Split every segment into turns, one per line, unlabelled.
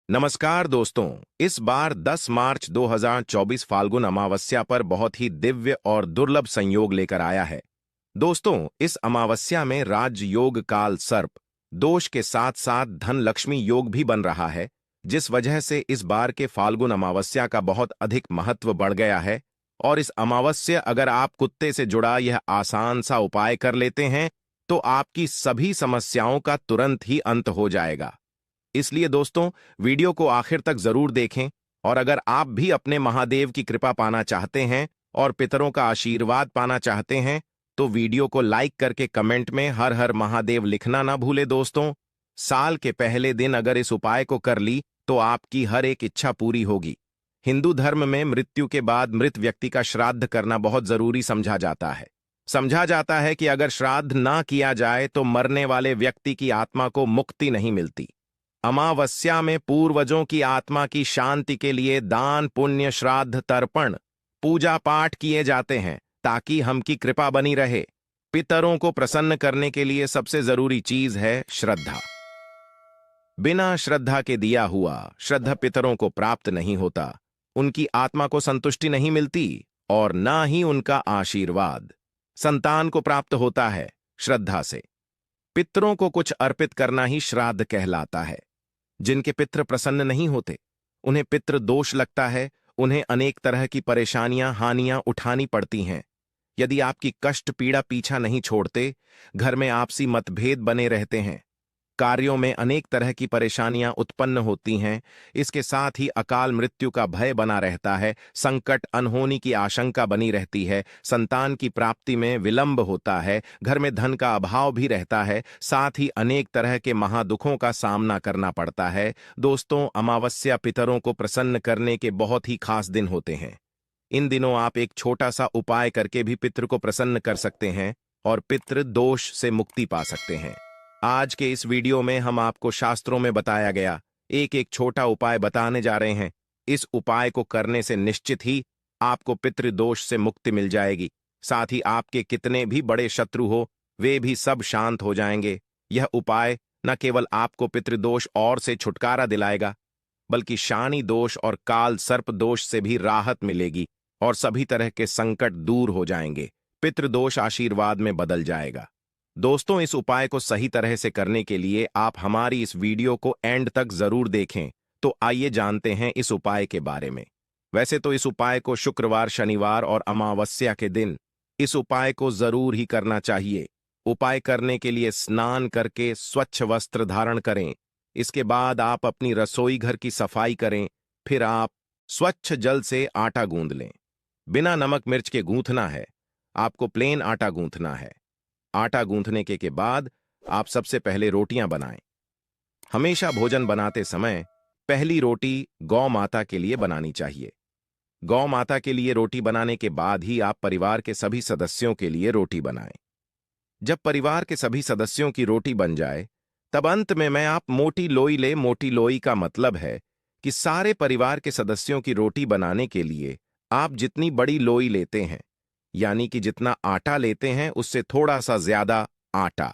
नमस्कार दोस्तों। इस बार 10 मार्च 2024 फाल्गुन अमावस्या पर बहुत ही दिव्य और दुर्लभ संयोग लेकर आया है। दोस्तों, इस अमावस्या में राज योग काल सर्प दोष के साथ साथ धन लक्ष्मी योग भी बन रहा है, जिस वजह से इस बार के फाल्गुन अमावस्या का बहुत अधिक महत्व बढ़ गया है। और इस अमावस्या अगर आप कुत्ते से जुड़ा यह आसान सा उपाय कर लेते हैं तो आपकी सभी समस्याओं का तुरंत ही अंत हो जाएगा। इसलिए दोस्तों, वीडियो को आखिर तक जरूर देखें। और अगर आप भी अपने महादेव की कृपा पाना चाहते हैं और पितरों का आशीर्वाद पाना चाहते हैं तो वीडियो को लाइक करके कमेंट में हर हर महादेव लिखना ना भूले। दोस्तों, साल के पहले दिन अगर इस उपाय को कर ली तो आपकी हर एक इच्छा पूरी होगी। हिंदू धर्म में मृत्यु के बाद मृत व्यक्ति का श्राद्ध करना बहुत जरूरी समझा जाता है। समझा जाता है कि अगर श्राद्ध ना किया जाए तो मरने वाले व्यक्ति की आत्मा को मुक्ति नहीं मिलती। अमावस्या में पूर्वजों की आत्मा की शांति के लिए दान पुण्य श्राद्ध तर्पण पूजा पाठ किए जाते हैं ताकि हमकी कृपा बनी रहे। पितरों को प्रसन्न करने के लिए सबसे जरूरी चीज है श्रद्धा। बिना श्रद्धा के दिया हुआ श्रद्धा पितरों को प्राप्त नहीं होता, उनकी आत्मा को संतुष्टि नहीं मिलती और ना ही उनका आशीर्वाद संतान को प्राप्त होता है। श्रद्धा से पितरों को कुछ अर्पित करना ही श्राद्ध कहलाता है। जिनके पितृ प्रसन्न नहीं होते, उन्हें पितृ दोष लगता है, उन्हें अनेक तरह की परेशानियां हानियां उठानी पड़ती हैं। यदि आपकी कष्ट पीड़ा पीछा नहीं छोड़ते, घर में आपसी मतभेद बने रहते हैं, कार्यों में अनेक तरह की परेशानियां उत्पन्न होती हैं, इसके साथ ही अकाल मृत्यु का भय बना रहता है, संकट अनहोनी की आशंका बनी रहती है, संतान की प्राप्ति में विलंब होता है, घर में धन का अभाव भी रहता है, साथ ही अनेक तरह के महादुखों का सामना करना पड़ता है। दोस्तों, अमावस्या पितरों को प्रसन्न करने के बहुत ही खास दिन होते हैं। इन दिनों आप एक छोटा सा उपाय करके भी पितृ को प्रसन्न कर सकते हैं और पितृ दोष से मुक्ति पा सकते हैं। आज के इस वीडियो में हम आपको शास्त्रों में बताया गया एक एक छोटा उपाय बताने जा रहे हैं। इस उपाय को करने से निश्चित ही आपको पितृदोष से मुक्ति मिल जाएगी। साथ ही आपके कितने भी बड़े शत्रु हो, वे भी सब शांत हो जाएंगे। यह उपाय न केवल आपको पितृदोष और से छुटकारा दिलाएगा, बल्कि शानी दोष और काल सर्प दोष से भी राहत मिलेगी और सभी तरह के संकट दूर हो जाएंगे। पितृदोष आशीर्वाद में बदल जाएगा। दोस्तों, इस उपाय को सही तरह से करने के लिए आप हमारी इस वीडियो को एंड तक जरूर देखें। तो आइए जानते हैं इस उपाय के बारे में। वैसे तो इस उपाय को शुक्रवार, शनिवार और अमावस्या के दिन इस उपाय को जरूर ही करना चाहिए। उपाय करने के लिए स्नान करके स्वच्छ वस्त्र धारण करें। इसके बाद आप अपनी रसोई घर की सफाई करें। फिर आप स्वच्छ जल से आटा गूंद लें। बिना नमक मिर्च के गूंथना है, आपको प्लेन आटा गूंथना है। आटा गूंथने के बाद आप सबसे पहले रोटियां बनाएं। हमेशा भोजन बनाते समय पहली रोटी गौ माता के लिए बनानी चाहिए। गौ माता के लिए रोटी बनाने के बाद ही आप परिवार के सभी सदस्यों के लिए रोटी बनाएं। जब परिवार के सभी सदस्यों की रोटी बन जाए, तब अंत में आप मोटी लोई ले। मोटी लोई का मतलब है कि सारे परिवार के सदस्यों की रोटी बनाने के लिए आप जितनी बड़ी लोई लेते हैं, यानी कि जितना आटा लेते हैं उससे थोड़ा सा ज्यादा आटा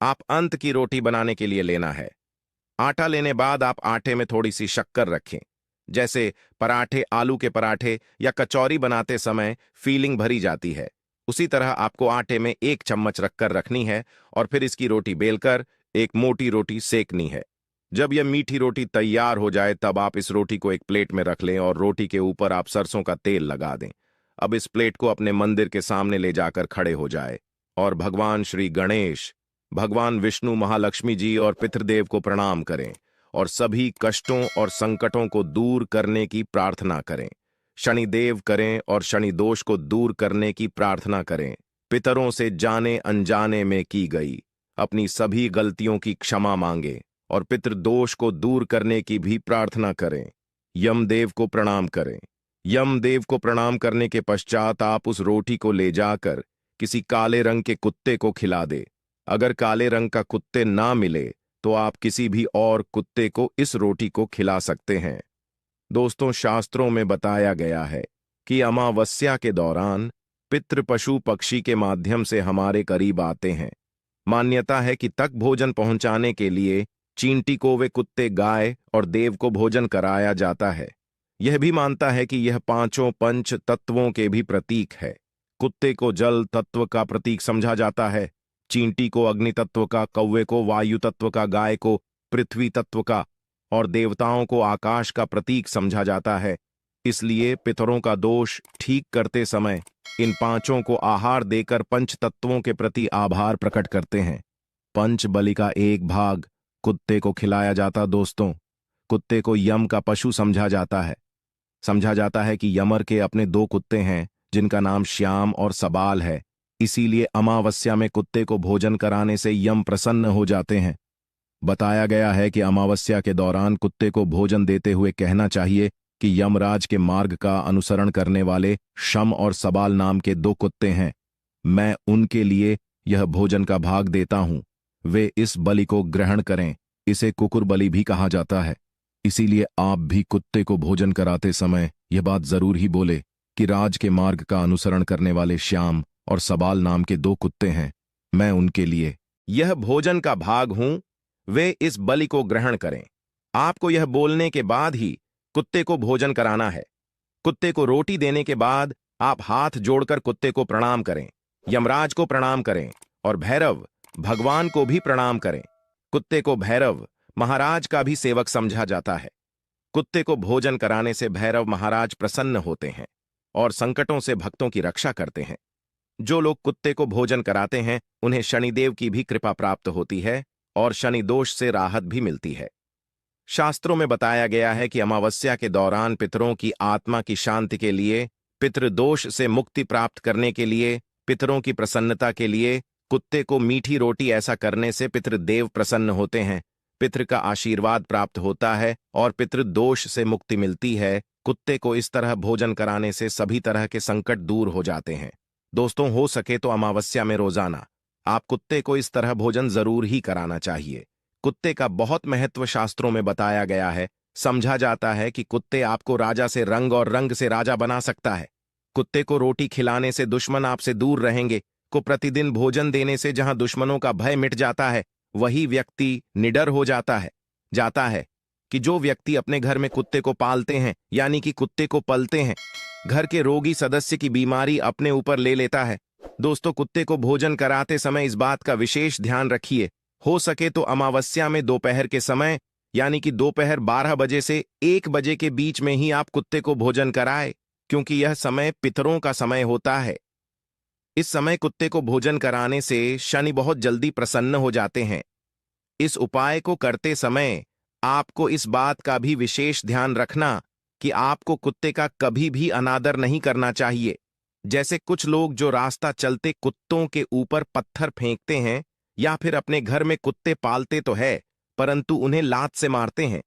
आप अंत की रोटी बनाने के लिए लेना है। आटा लेने बाद आप आटे में थोड़ी सी शक्कर रखें। जैसे पराठे, आलू के पराठे या कचौरी बनाते समय फीलिंग भरी जाती है, उसी तरह आपको आटे में 1 चम्मच रखकर रखनी है और फिर इसकी रोटी बेलकर एक मोटी रोटी सेकनी है। जब यह मीठी रोटी तैयार हो जाए तब आप इस रोटी को एक प्लेट में रख लें और रोटी के ऊपर आप सरसों का तेल लगा दें। अब इस प्लेट को अपने मंदिर के सामने ले जाकर खड़े हो जाए और भगवान श्री गणेश, भगवान विष्णु, महालक्ष्मी जी और पितृदेव को प्रणाम करें और सभी कष्टों और संकटों को दूर करने की प्रार्थना करें। शनिदेव करें और शनि दोष को दूर करने की प्रार्थना करें। पितरों से जाने अनजाने में की गई अपनी सभी गलतियों की क्षमा मांगे और पितृदोष को दूर करने की भी प्रार्थना करें। यमदेव को प्रणाम करें। यमदेव को प्रणाम करने के पश्चात आप उस रोटी को ले जाकर किसी काले रंग के कुत्ते को खिला दे। अगर काले रंग का कुत्ते ना मिले तो आप किसी भी और कुत्ते को इस रोटी को खिला सकते हैं। दोस्तों, शास्त्रों में बताया गया है कि अमावस्या के दौरान पितृ पशु पक्षी के माध्यम से हमारे करीब आते हैं। मान्यता है कि तक भोजन पहुंचाने के लिए चींटी को वे कुत्ते, गाय और देव को भोजन कराया जाता है। यह भी मानता है कि यह पांचों पंच तत्वों के भी प्रतीक है। कुत्ते को जल तत्व का प्रतीक समझा जाता है, चींटी को अग्नि तत्व का, कौवे को वायु तत्व का, गाय को पृथ्वी तत्व का और देवताओं को आकाश का प्रतीक समझा जाता है। इसलिए पितरों का दोष ठीक करते समय इन पांचों को आहार देकर पंच तत्वों के प्रति आभार प्रकट करते हैं। पंच बलि का एक भाग कुत्ते को खिलाया जाता। दोस्तों, कुत्ते को यम का पशु समझा जाता है। समझा जाता है कि यमर के अपने दो कुत्ते हैं जिनका नाम श्याम और सबाल है। इसीलिए अमावस्या में कुत्ते को भोजन कराने से यम प्रसन्न हो जाते हैं। बताया गया है कि अमावस्या के दौरान कुत्ते को भोजन देते हुए कहना चाहिए कि यमराज के मार्ग का अनुसरण करने वाले शम और सबाल नाम के दो कुत्ते हैं, मैं उनके लिए यह भोजन का भाग देता हूं, वे इस बलि को ग्रहण करें। इसे कुकुर बलि भी कहा जाता है। इसीलिए आप भी कुत्ते को भोजन कराते समय यह बात जरूर ही बोले कि राज के मार्ग का अनुसरण करने वाले श्याम और सबाल नाम के दो कुत्ते हैं, मैं उनके लिए यह भोजन का भाग हूं, वे इस बलि को ग्रहण करें। आपको यह बोलने के बाद ही कुत्ते को भोजन कराना है। कुत्ते को रोटी देने के बाद आप हाथ जोड़कर कुत्ते को प्रणाम करें, यमराज को प्रणाम करें और भैरव भगवान को भी प्रणाम करें। कुत्ते को भैरव महाराज का भी सेवक समझा जाता है। कुत्ते को भोजन कराने से भैरव महाराज प्रसन्न होते हैं और संकटों से भक्तों की रक्षा करते हैं। जो लोग कुत्ते को भोजन कराते हैं उन्हें शनिदेव की भी कृपा प्राप्त होती है और शनि दोष से राहत भी मिलती है। शास्त्रों में बताया गया है कि अमावस्या के दौरान पितरों की आत्मा की शांति के लिए, पितृदोष से मुक्ति प्राप्त करने के लिए, पितरों की प्रसन्नता के लिए कुत्ते को मीठी रोटी ऐसा करने से पितृदेव प्रसन्न होते हैं, पितृ का आशीर्वाद प्राप्त होता है और पितृदोष से मुक्ति मिलती है। कुत्ते को इस तरह भोजन कराने से सभी तरह के संकट दूर हो जाते हैं। दोस्तों, हो सके तो अमावस्या में रोजाना आप कुत्ते को इस तरह भोजन जरूर ही कराना चाहिए। कुत्ते का बहुत महत्व शास्त्रों में बताया गया है। समझा जाता है कि कुत्ते आपको राजा से रंग और रंग से राजा बना सकता है। कुत्ते को रोटी खिलाने से दुश्मन आपसे दूर रहेंगे। को प्रतिदिन भोजन देने से जहां दुश्मनों का भय मिट जाता है, वही व्यक्ति निडर हो जाता है कि जो व्यक्ति अपने घर में कुत्ते को पालते हैं, यानी कि कुत्ते को पलते हैं, घर के रोगी सदस्य की बीमारी अपने ऊपर ले लेता है। दोस्तों, कुत्ते को भोजन कराते समय इस बात का विशेष ध्यान रखिए। हो सके तो अमावस्या में दोपहर के समय, यानी कि दोपहर 12 बजे से 1 बजे के बीच में ही आप कुत्ते को भोजन कराएं, क्योंकि यह समय पितरों का समय होता है। इस समय कुत्ते को भोजन कराने से शनि बहुत जल्दी प्रसन्न हो जाते हैं। इस उपाय को करते समय आपको इस बात का भी विशेष ध्यान रखना कि आपको कुत्ते का कभी भी अनादर नहीं करना चाहिए। जैसे कुछ लोग जो रास्ता चलते कुत्तों के ऊपर पत्थर फेंकते हैं या फिर अपने घर में कुत्ते पालते तो है परंतु उन्हें लात से मारते हैं।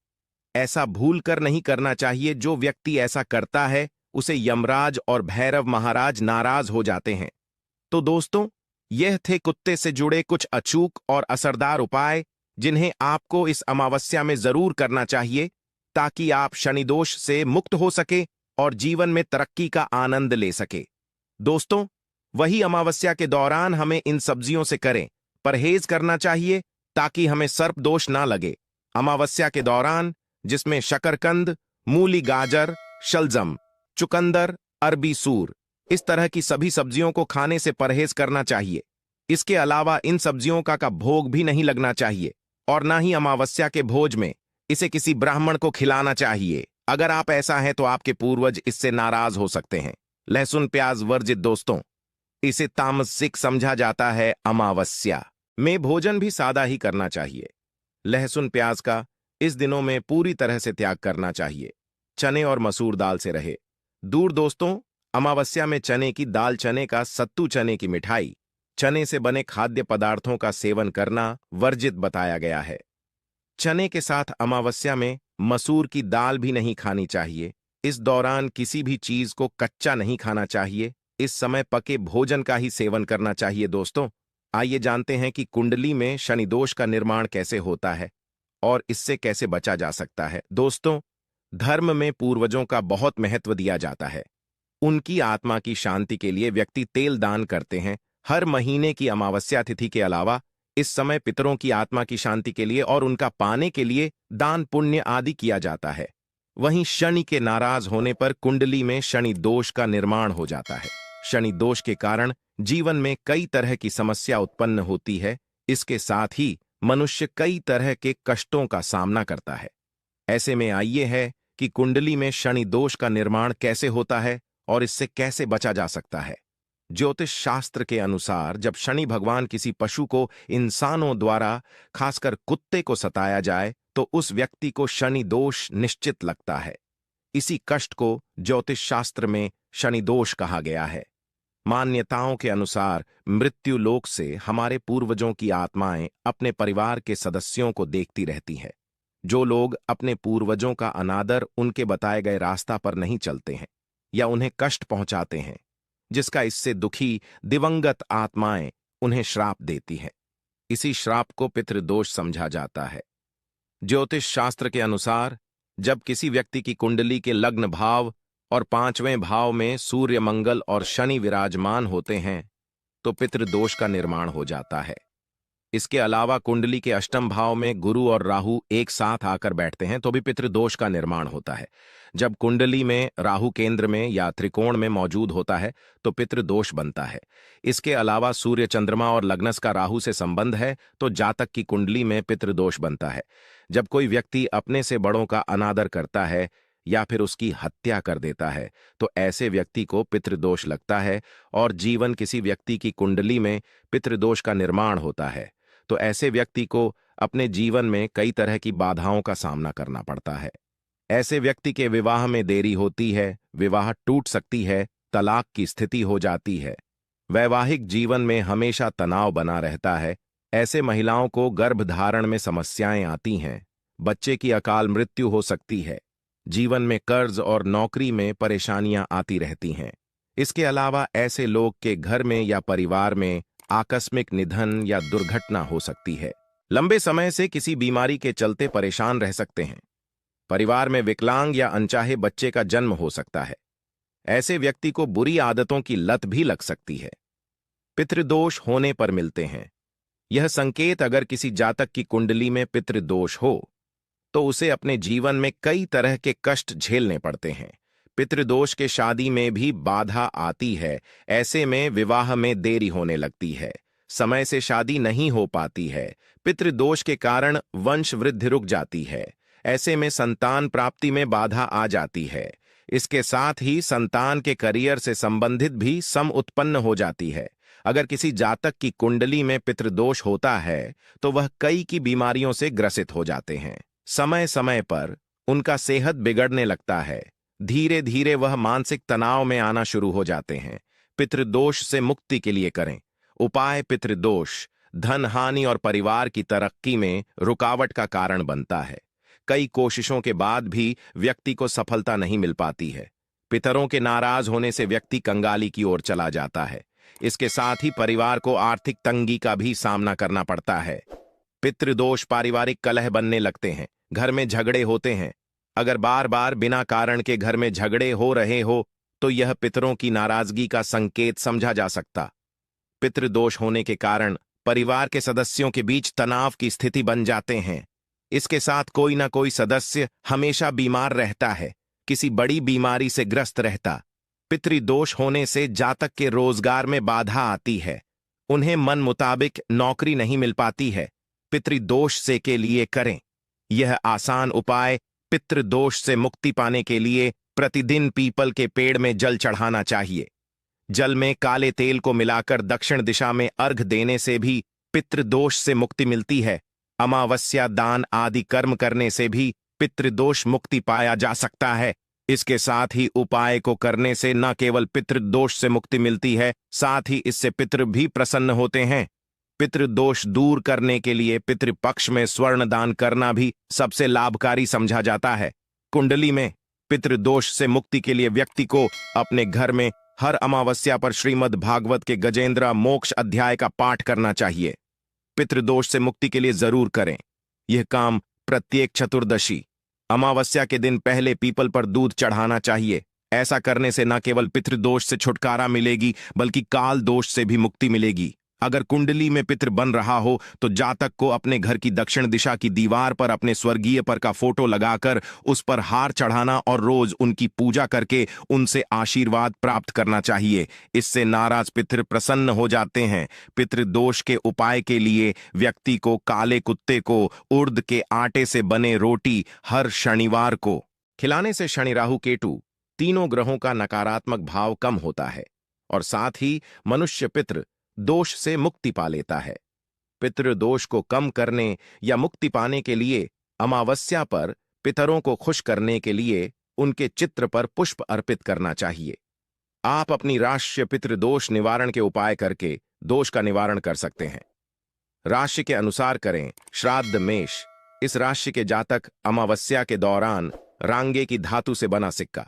ऐसा भूल कर नहीं करना चाहिए। जो व्यक्ति ऐसा करता है उसे यमराज और भैरव महाराज नाराज हो जाते हैं। तो दोस्तों, यह थे कुत्ते से जुड़े कुछ अचूक और असरदार उपाय जिन्हें आपको इस अमावस्या में जरूर करना चाहिए, ताकि आप शनिदोष से मुक्त हो सके और जीवन में तरक्की का आनंद ले सके। दोस्तों, वही अमावस्या के दौरान हमें इन सब्जियों से परहेज करना चाहिए ताकि हमें सर्प दोष ना लगे। अमावस्या के दौरान जिसमें शकरकंद, मूली, गाजर, शलजम, चुकंदर, अरबी सूर, इस तरह की सभी सब्जियों को खाने से परहेज करना चाहिए। इसके अलावा इन सब्जियों का भोग भी नहीं लगना चाहिए और ना ही अमावस्या के भोज में इसे किसी ब्राह्मण को खिलाना चाहिए। अगर आप ऐसा है तो आपके पूर्वज इससे नाराज हो सकते हैं। लहसुन प्याज वर्जित। दोस्तों, इसे तामसिक समझा जाता है। अमावस्या में भोजन भी सादा ही करना चाहिए। लहसुन प्याज का इस दिनों में पूरी तरह से त्याग करना चाहिए। चने और मसूर दाल से रहे दूर। दोस्तों, अमावस्या में चने की दाल, चने का सत्तू, चने की मिठाई, चने से बने खाद्य पदार्थों का सेवन करना वर्जित बताया गया है। चने के साथ अमावस्या में मसूर की दाल भी नहीं खानी चाहिए। इस दौरान किसी भी चीज को कच्चा नहीं खाना चाहिए। इस समय पके भोजन का ही सेवन करना चाहिए। दोस्तों, आइए जानते हैं कि कुंडली में शनि दोष का निर्माण कैसे होता है और इससे कैसे बचा जा सकता है। दोस्तों, धर्म में पूर्वजों का बहुत महत्व दिया जाता है। उनकी आत्मा की शांति के लिए व्यक्ति तेल दान करते हैं। हर महीने की अमावस्या तिथि के अलावा इस समय पितरों की आत्मा की शांति के लिए और उनका पाने के लिए दान पुण्य आदि किया जाता है। वहीं शनि के नाराज होने पर कुंडली में शनि दोष का निर्माण हो जाता है। शनि दोष के कारण जीवन में कई तरह की समस्या उत्पन्न होती है। इसके साथ ही मनुष्य कई तरह के कष्टों का सामना करता है। ऐसे में आइए है कि कुंडली में शनि दोष का निर्माण कैसे होता है और इससे कैसे बचा जा सकता है। ज्योतिष शास्त्र के अनुसार जब शनि भगवान किसी पशु को इंसानों द्वारा, खासकर कुत्ते को सताया जाए तो उस व्यक्ति को शनि दोष निश्चित लगता है। इसी कष्ट को ज्योतिष शास्त्र में शनि दोष कहा गया है। मान्यताओं के अनुसार मृत्यु लोक से हमारे पूर्वजों की आत्माएं अपने परिवार के सदस्यों को देखती रहती हैं। जो लोग अपने पूर्वजों का अनादर, उनके बताए गए रास्ता पर नहीं चलते हैं या उन्हें कष्ट पहुंचाते हैं, जिसका इससे दुखी दिवंगत आत्माएं उन्हें श्राप देती हैं। इसी श्राप को पितृदोष समझा जाता है। ज्योतिष शास्त्र के अनुसार जब किसी व्यक्ति की कुंडली के लग्न भाव और 5वें भाव में सूर्य, मंगल और शनि विराजमान होते हैं तो पितृदोष का निर्माण हो जाता है। इसके अलावा कुंडली के अष्टम भाव में गुरु और राहु एक साथ आकर बैठते हैं तो भी पितृदोष का निर्माण होता है। जब कुंडली में राहु केंद्र में या त्रिकोण में मौजूद होता है तो पितृदोष बनता है। इसके अलावा सूर्य, चंद्रमा और लग्नस का राहु से संबंध है तो जातक की कुंडली में पितृदोष बनता है। जब कोई व्यक्ति अपने से बड़ों का अनादर करता है या फिर उसकी हत्या कर देता है तो ऐसे व्यक्ति को पितृदोष लगता है और जीवन किसी व्यक्ति की कुंडली में पितृदोष का निर्माण होता है तो ऐसे व्यक्ति को अपने जीवन में कई तरह की बाधाओं का सामना करना पड़ता है। ऐसे व्यक्ति के विवाह में देरी होती है, विवाह टूट सकती है, तलाक की स्थिति हो जाती है। वैवाहिक जीवन में हमेशा तनाव बना रहता है। ऐसे महिलाओं को गर्भधारण में समस्याएं आती हैं, बच्चे की अकाल मृत्यु हो सकती है, जीवन में कर्ज और नौकरी में परेशानियां आती रहती हैं। इसके अलावा ऐसे लोग के घर में या परिवार में आकस्मिक निधन या दुर्घटना हो सकती है। लंबे समय से किसी बीमारी के चलते परेशान रह सकते हैं। परिवार में विकलांग या अनचाहे बच्चे का जन्म हो सकता है। ऐसे व्यक्ति को बुरी आदतों की लत भी लग सकती है। पितृदोष होने पर मिलते हैं यह संकेत। अगर किसी जातक की कुंडली में पितृदोष हो तो उसे अपने जीवन में कई तरह के कष्ट झेलने पड़ते हैं। पितृदोष के शादी में भी बाधा आती है। ऐसे में विवाह में देरी होने लगती है, समय से शादी नहीं हो पाती है। पितृदोष के कारण वंश वृद्धि रुक जाती है। ऐसे में संतान प्राप्ति में बाधा आ जाती है। इसके साथ ही संतान के करियर से संबंधित भी सम उत्पन्न हो जाती है। अगर किसी जातक की कुंडली में पितृदोष होता है तो वह कई की बीमारियों से ग्रसित हो जाते हैं। समय समय पर उनका सेहत बिगड़ने लगता है। धीरे धीरे वह मानसिक तनाव में आना शुरू हो जाते हैं। पितृदोष से मुक्ति के लिए करें उपाय। पितृदोष धन हानि और परिवार की तरक्की में रुकावट का कारण बनता है। कई कोशिशों के बाद भी व्यक्ति को सफलता नहीं मिल पाती है। पितरों के नाराज होने से व्यक्ति कंगाली की ओर चला जाता है। इसके साथ ही परिवार को आर्थिक तंगी का भी सामना करना पड़ता है। पितृदोष पारिवारिक कलह बनने लगते हैं, घर में झगड़े होते हैं। अगर बार बार बिना कारण के घर में झगड़े हो रहे हो तो यह पितरों की नाराजगी का संकेत समझा जा सकता। पितृदोष होने के कारण परिवार के सदस्यों के बीच तनाव की स्थिति बन जाते हैं। इसके साथ कोई ना कोई सदस्य हमेशा बीमार रहता है, किसी बड़ी बीमारी से ग्रस्त रहता। पितृदोष होने से जातक के रोजगार में बाधा आती है, उन्हें मन मुताबिक नौकरी नहीं मिल पाती है। पितृदोष से के लिए करें यह आसान उपाय। पितृदोष से मुक्ति पाने के लिए प्रतिदिन पीपल के पेड़ में जल चढ़ाना चाहिए। जल में काले तेल को मिलाकर दक्षिण दिशा में अर्घ देने से भी पितृदोष से मुक्ति मिलती है। अमावस्या, दान आदि कर्म करने से भी पितृदोष मुक्ति पाया जा सकता है। इसके साथ ही उपाय को करने से न केवल पितृदोष से मुक्ति मिलती है, साथ ही इससे पितृ भी प्रसन्न होते हैं। पितृदोष दूर करने के लिए पितृपक्ष में स्वर्ण दान करना भी सबसे लाभकारी समझा जाता है। कुंडली में पितृदोष से मुक्ति के लिए व्यक्ति को अपने घर में हर अमावस्या पर श्रीमद् भागवत के गजेंद्र मोक्ष अध्याय का पाठ करना चाहिए। पितृदोष से मुक्ति के लिए जरूर करें यह काम। प्रत्येक चतुर्दशी अमावस्या के दिन पहले पीपल पर दूध चढ़ाना चाहिए। ऐसा करने से न केवल पितृदोष से छुटकारा मिलेगी बल्कि काल दोष से भी मुक्ति मिलेगी। अगर कुंडली में पितृ बन रहा हो तो जातक को अपने घर की दक्षिण दिशा की दीवार पर अपने स्वर्गीय पर का फोटो लगाकर उस पर हार चढ़ाना और रोज उनकी पूजा करके उनसे आशीर्वाद प्राप्त करना चाहिए। इससे नाराज पितृ प्रसन्न हो जाते हैं। पितृदोष के उपाय के लिए व्यक्ति को काले कुत्ते को उर्द के आटे से बने रोटी हर शनिवार को खिलाने से शनि राहु केतु तीनों ग्रहों का नकारात्मक भाव कम होता है और साथ ही मनुष्य पितृ दोष से मुक्ति पा लेता है। पितृदोष को कम करने या मुक्ति पाने के लिए अमावस्या पर पितरों को खुश करने के लिए उनके चित्र पर पुष्प अर्पित करना चाहिए। आप अपनी राशि पितृदोष निवारण के उपाय करके दोष का निवारण कर सकते हैं। राशि के अनुसार करें। श्राद्ध मेष, इस राशि के जातक अमावस्या के दौरान रांगे की धातु से बना सिक्का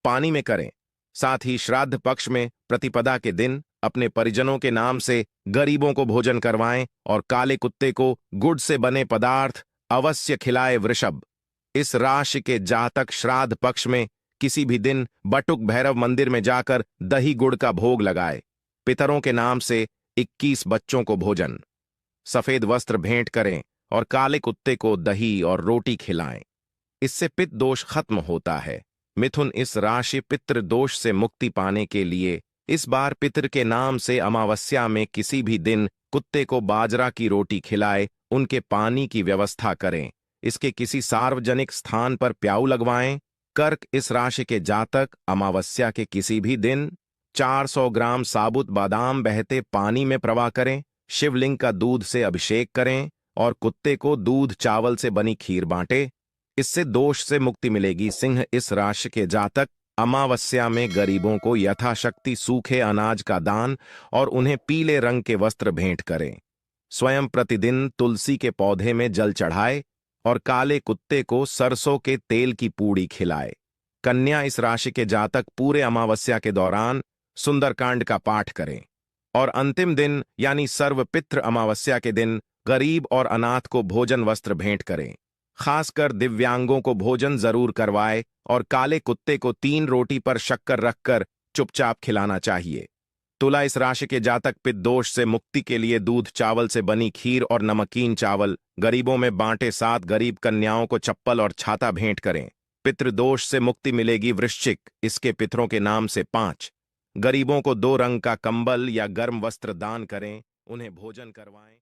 पानी में करें। साथ ही श्राद्ध पक्ष में प्रतिपदा के दिन अपने परिजनों के नाम से गरीबों को भोजन करवाएं और काले कुत्ते को गुड़ से बने पदार्थ अवश्य खिलाए। वृषभ, इस राशि के जातक श्राद्ध पक्ष में किसी भी दिन बटुक भैरव मंदिर में जाकर दही गुड़ का भोग लगाए। पितरों के नाम से 21 बच्चों को भोजन, सफेद वस्त्र भेंट करें और काले कुत्ते को दही और रोटी खिलाएं। इससे पितृ दोष खत्म होता है। मिथुन, इस राशि पितृ दोष से मुक्ति पाने के लिए इस बार पितृ के नाम से अमावस्या में किसी भी दिन कुत्ते को बाजरा की रोटी खिलाए, उनके पानी की व्यवस्था करें। इसके किसी सार्वजनिक स्थान पर प्याऊ लगवाएं। कर्क, इस राशि के जातक अमावस्या के किसी भी दिन 400 ग्राम साबुत बादाम बहते पानी में प्रवाह करें, शिवलिंग का दूध से अभिषेक करें और कुत्ते को दूध चावल से बनी खीर बांटे। इससे दोष से मुक्ति मिलेगी। सिंह, इस राशि के जातक अमावस्या में गरीबों को यथाशक्ति सूखे अनाज का दान और उन्हें पीले रंग के वस्त्र भेंट करें। स्वयं प्रतिदिन तुलसी के पौधे में जल चढ़ाए और काले कुत्ते को सरसों के तेल की पूड़ी खिलाए। कन्या, इस राशि के जातक पूरे अमावस्या के दौरान सुंदरकांड का पाठ करें और अंतिम दिन यानी सर्वपितृ अमावस्या के दिन गरीब और अनाथ को भोजन वस्त्र भेंट करें। खासकर दिव्यांगों को भोजन जरूर करवाए और काले कुत्ते को 3 रोटी पर शक्कर रखकर चुपचाप खिलाना चाहिए। तुला, इस राशि के जातक पित्त दोष से मुक्ति के लिए दूध चावल से बनी खीर और नमकीन चावल गरीबों में बांटे। 7 गरीब कन्याओं को चप्पल और छाता भेंट करें। पितृदोष से मुक्ति मिलेगी। वृश्चिक, इसके पितरों के नाम से 5 गरीबों को 2 रंग का कंबल या गर्म वस्त्र दान करें, उन्हें भोजन करवाएं।